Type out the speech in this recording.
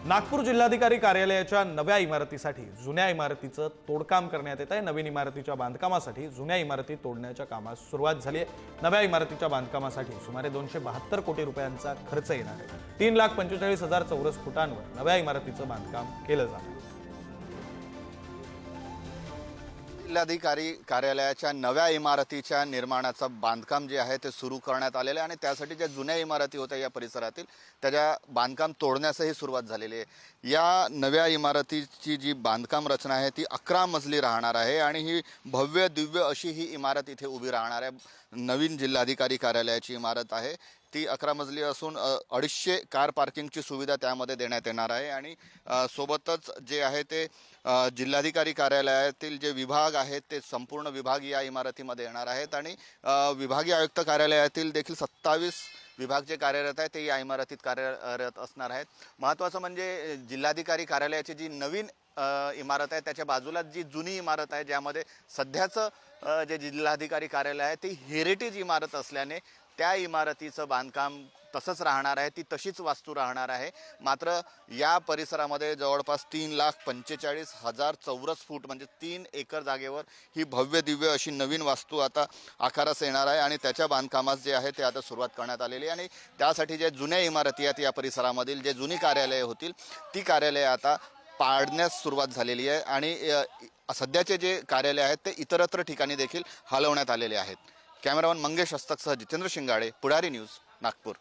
नागपूर जिल्हाधिकारी कार्यालयाच्या नव्या इमारतीसाठी जुन्या इमारतीचं तोडकाम करण्यात येत आहे। नवीन इमारतीच्या बांधकामासाठी जुन्या इमारती तोडण्याच्या कामास सुरुवात झाली आहे। नव्या इमारतीच्या बांधकामासाठी सुमारे 272 कोटी रुपयांचा खर्च येणार आहे। 3,45,000 चौरस फुटांवर नव्या इमारतीचं बांधकाम केलं जाणार आहे। जिल्हाधिकारी कार्यालयाच्या नव्या इमारतीच्या निर्माणाचं बांधकाम जे आहे ते सुरू करण्यात आलेलं आहे आणि त्यासाठी ज्या जुन्या इमारती होत्या या परिसरातील त्याच्या बांधकाम तोडण्यासही सुरुवात झालेली आहे। या नव्या इमारतीची जी बांधकाम रचना आहे ती 11 मजली राहणार आहे आणि ही भव्य दिव्य अशी ही इमारत इथे उभी राहणार आहे। नवीन जिल्हाधिकारी कार्यालयाची इमारत आहे ती 11 मजली असून 250 कार पार्किंगची सुविधा त्यामध्ये देण्यात येणार आहे आणि सोबतच जे आहे ते जिल्हाधिकारी कार्यालयातील जे विभाग आहेत ते संपूर्ण विभाग या इमारतीमध्ये येणार आहेत आणि विभागीय आयुक्त कार्यालयातील देखील 27 विभाग जे कार्यरत आहेत ते या इमारतीत कार्यरत असणार आहेत। महत्त्वाचं म्हणजे जिल्हाधिकारी कार्यालयाची जी नवीन इमारत आहे त्याच्या बाजूला जी जुनी इमारत आहे ज्यामध्ये सध्याचं जे जिल्हाधिकारी कार्यालय आहे ती हेरिटेज इमारत असल्याने त्या इमारतीचं बांधकाम तसंच राहणार आहे, ती तशीच वास्तू राहणार आहे। मात्र या परिसरामध्ये जवळपास 3,45,000 चौरस फूट म्हणजे 3 एकर जागेवर ही भव्य दिव्य अशी नवीन वास्तू आता आकारास येणार आहे आणि त्याच्या बांधकामास जे आहे ते आता सुरुवात करण्यात आलेली आहे आणि त्यासाठी जे जुन्या इमारती आहेत या परिसरामधील जे जुनी कार्यालये होतील ती कार्यालये आता पाडण्यास सुरुवात झालेली आहे आणि सध्याचे जे कार्यालय आहेत ते इतरत्र ठिकाणी देखील हलवण्यात आलेले आहेत। कॅमेरामन मंगेश हस्तकसह जितेंद्र शिंगाडे, पुढारी न्यूज, नागपूर।